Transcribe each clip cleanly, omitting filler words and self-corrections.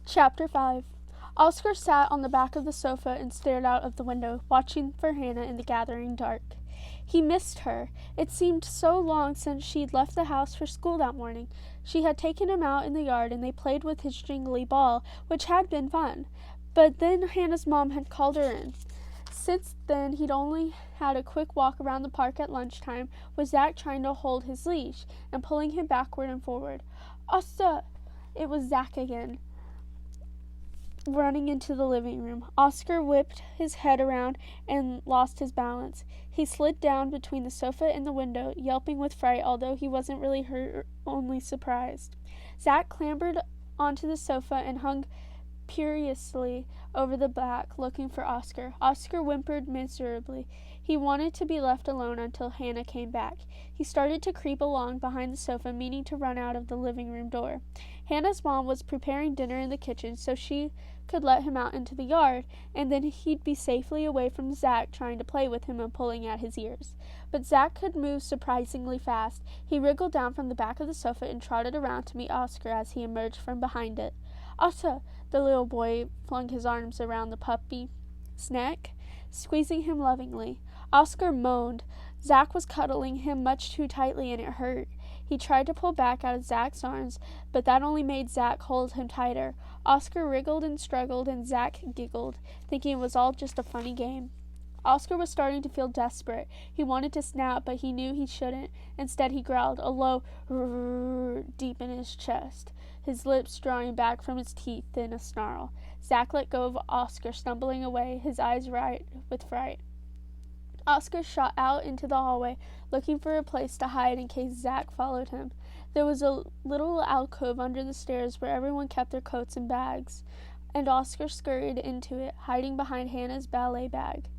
Chapter 5. Oscar sat on the back of the sofa and stared out of the window, watching for Hannah in the gathering dark. He missed her. It seemed so long since she'd left the house for school that morning. She had taken him out in the yard and they played with his jingly ball, which had been fun. But then Hannah's mom had called her in. Since then, he'd only had a quick walk around the park at lunchtime, with Zach trying to hold his leash and pulling him backward and forward. Oscar! It was Zach again, running into the living room. Oscar whipped his head around and lost his balance. He slid down between the sofa and the window, yelping with fright, although he wasn't really hurt, only surprised. Zach clambered onto the sofa and hung furiously over the back, looking for Oscar. Oscar whimpered miserably. He wanted to be left alone until Hannah came back. He started to creep along behind the sofa, meaning to run out of the living room door. Hannah's mom was preparing dinner in the kitchen so she could let him out into the yard, and then he'd be safely away from Zach trying to play with him and pulling at his ears. But Zach could move surprisingly fast. He wriggled down from the back of the sofa and trotted around to meet Oscar as he emerged from behind it. Oscar! The little boy flung his arms around the puppy's neck, squeezing him lovingly. Oscar moaned. Zach was cuddling him much too tightly, and it hurt. He tried to pull back out of Zach's arms, but that only made Zach hold him tighter. Oscar wriggled and struggled, and Zach giggled, thinking it was all just a funny game. Oscar was starting to feel desperate. He wanted to snap, but he knew he shouldn't. Instead, he growled, a low rrrr deep in his chest, his lips drawing back from his teeth in a snarl. Zach let go of Oscar, stumbling away, his eyes wide with fright. Oscar shot out into the hallway, looking for a place to hide in case Zach followed him. There was a little alcove under the stairs where everyone kept their coats and bags, and Oscar scurried into it, hiding behind Hannah's ballet bag.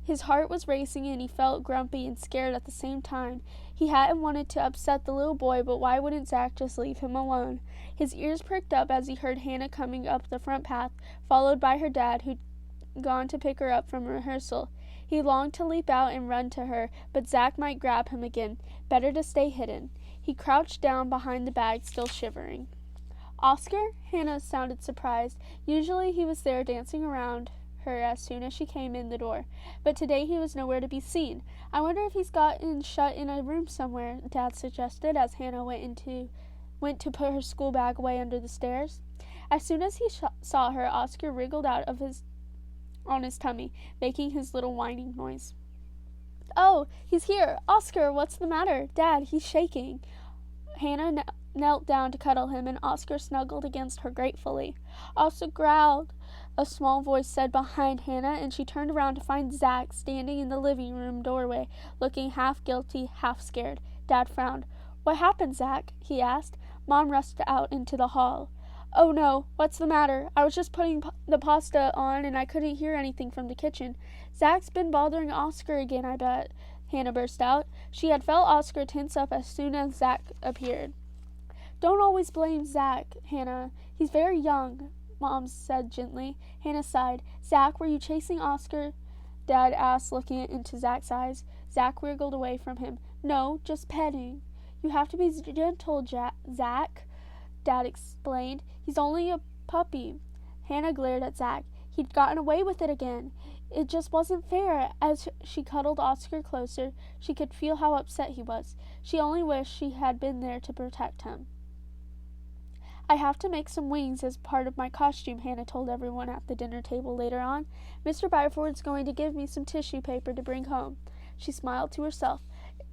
His heart was racing and he felt grumpy and scared at the same time. He hadn't wanted to upset the little boy, but why wouldn't Zach just leave him alone? His ears pricked up as he heard Hannah coming up the front path, followed by her dad, who'd gone to pick her up from rehearsal. He longed to leap out and run to her, but Zach might grab him again. Better to stay hidden. He crouched down behind the bag, still shivering. Oscar? Hannah sounded surprised. Usually he was there dancing around her as soon as she came in the door, but today he was nowhere to be seen. I wonder if he's gotten shut in a room somewhere, Dad suggested as Hannah went to put her school bag away under the stairs. As soon as he saw her, Oscar wriggled out of on his tummy, making his little whining noise. Oh, he's here! Oscar, what's the matter? Dad, he's shaking. Hannah knelt down to cuddle him, and Oscar snuggled against her gratefully. Oscar growled, a small voice said behind Hannah, and she turned around to find Zach standing in the living room doorway, looking half guilty, half scared. Dad frowned. What happened, Zach? He asked. Mom rushed out into the hall. Oh no, what's the matter? I was just putting the pasta on and I couldn't hear anything from the kitchen. Zach's been bothering Oscar again, I bet, Hannah burst out. She had felt Oscar tense up as soon as Zach appeared. Don't always blame Zach, Hannah. He's very young, Mom said gently. Hannah sighed. Zach, were you chasing Oscar? Dad asked, looking into Zach's eyes. Zach wriggled away from him. No, just petting. You have to be gentle, Zach, Dad explained. He's only a puppy. Hannah glared at Zach. He'd gotten away with it again. It just wasn't fair. As she cuddled Oscar closer, she could feel how upset he was. She only wished she had been there to protect him. I have to make some wings as part of my costume, Hannah told everyone at the dinner table later on. Mr. Byford's going to give me some tissue paper to bring home. She smiled to herself,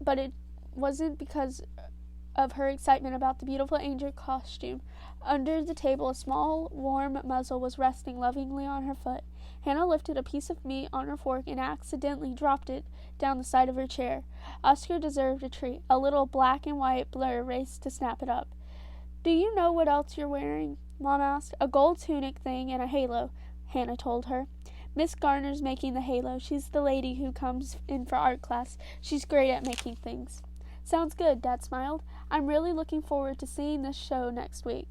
but it wasn't because of her excitement about the beautiful angel costume. Under the table, a small, warm muzzle was resting lovingly on her foot. Hannah lifted a piece of meat on her fork and accidentally dropped it down the side of her chair. Oscar deserved a treat. A little black and white blur raced to snap it up. Do you know what else you're wearing? Mom asked. A gold tunic thing and a halo, Hannah told her. Miss Garner's making the halo. She's the lady who comes in for art class. She's great at making things. Sounds good, Dad smiled. I'm really looking forward to seeing this show next week.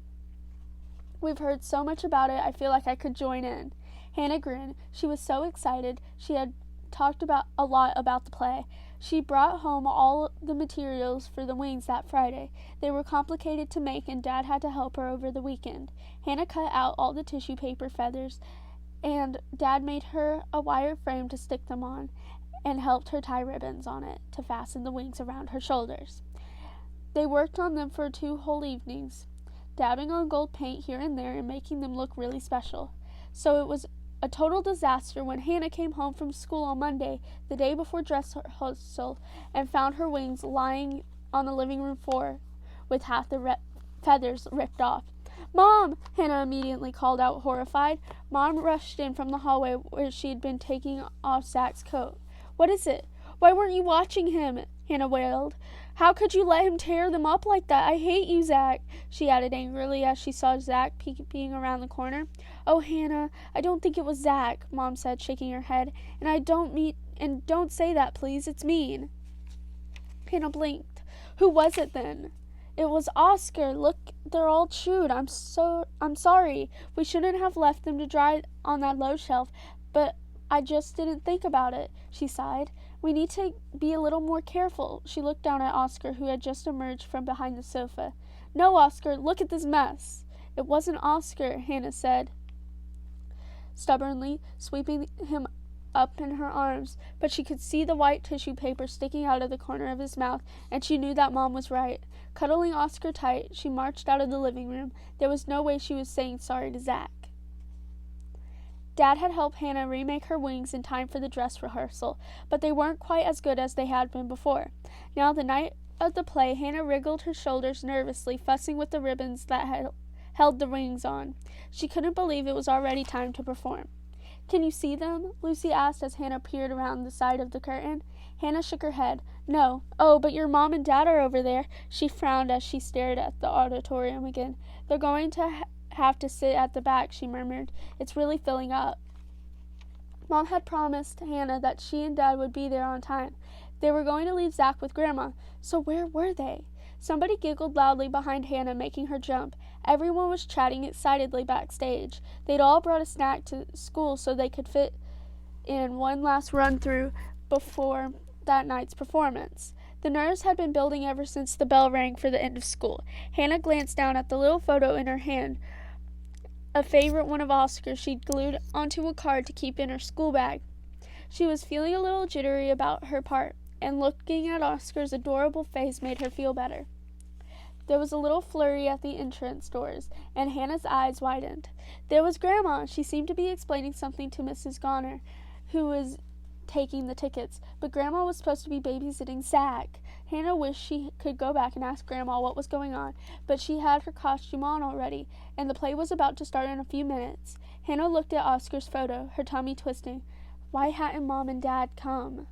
We've heard so much about it, I feel like I could join in. Hannah grinned. She was so excited. She had talked a lot about the play. She brought home all the materials for the wings that Friday. They were complicated to make, and Dad had to help her over the weekend. Hannah cut out all the tissue paper feathers, and Dad made her a wire frame to stick them on, and helped her tie ribbons on it to fasten the wings around her shoulders. They worked on them for 2 whole evenings, dabbing on gold paint here and there and making them look really special. So it was a total disaster when Hannah came home from school on Monday, the day before dress rehearsal, and found her wings lying on the living room floor with half the feathers ripped off. "Mom!" Hannah immediately called out, horrified. Mom rushed in from the hallway where she had been taking off Zach's coat. "What is it? Why weren't you watching him?" Hannah wailed. "How could you let him tear them up like that? I hate you, Zach," she added angrily as she saw Zach peeping around the corner. "Oh, Hannah, I don't think it was Zach," Mom said, shaking her head. And don't say that, please. It's mean." Hannah blinked. "Who was it then?" "It was Oscar. Look, they're all chewed. I'm sorry. We shouldn't have left them to dry on that low shelf, but I just didn't think about it," she sighed. "We need to be a little more careful." She looked down at Oscar, who had just emerged from behind the sofa. "No, Oscar, look at this mess." "It wasn't Oscar," Hannah said, stubbornly, sweeping him up in her arms, but she could see the white tissue paper sticking out of the corner of his mouth, and she knew that Mom was right. Cuddling Oscar tight, she marched out of the living room. There was no way she was saying sorry to Zach. Dad had helped Hannah remake her wings in time for the dress rehearsal, but they weren't quite as good as they had been before. Now, the night of the play, Hannah wriggled her shoulders nervously, fussing with the ribbons that had held the wings on. She couldn't believe it was already time to perform. "Can you see them?" Lucy asked as Hannah peered around the side of the curtain. Hannah shook her head. "No." "Oh, but your Mom and Dad are over there." She frowned as she stared at the auditorium again. "They're going to have to sit at the back," she murmured. "It's really filling up." Mom had promised Hannah that she and Dad would be there on time. They were going to leave Zach with Grandma. So where were they? Somebody giggled loudly behind Hannah, making her jump. Everyone was chatting excitedly backstage. They'd all brought a snack to school so they could fit in one last run-through before that night's performance. The nerves had been building ever since the bell rang for the end of school. Hannah glanced down at the little photo in her hand, a favorite one of Oscar's she'd glued onto a card to keep in her school bag. She was feeling a little jittery about her part, and looking at Oscar's adorable face made her feel better. There was a little flurry at the entrance doors, and Hannah's eyes widened. There was Grandma. She seemed to be explaining something to Mrs. Goner, who was taking the tickets, but Grandma was supposed to be babysitting Zach. Hannah wished she could go back and ask Grandma what was going on, but she had her costume on already, and the play was about to start in a few minutes. Hannah looked at Oscar's photo, her tummy twisting. Why hadn't Mom and Dad come?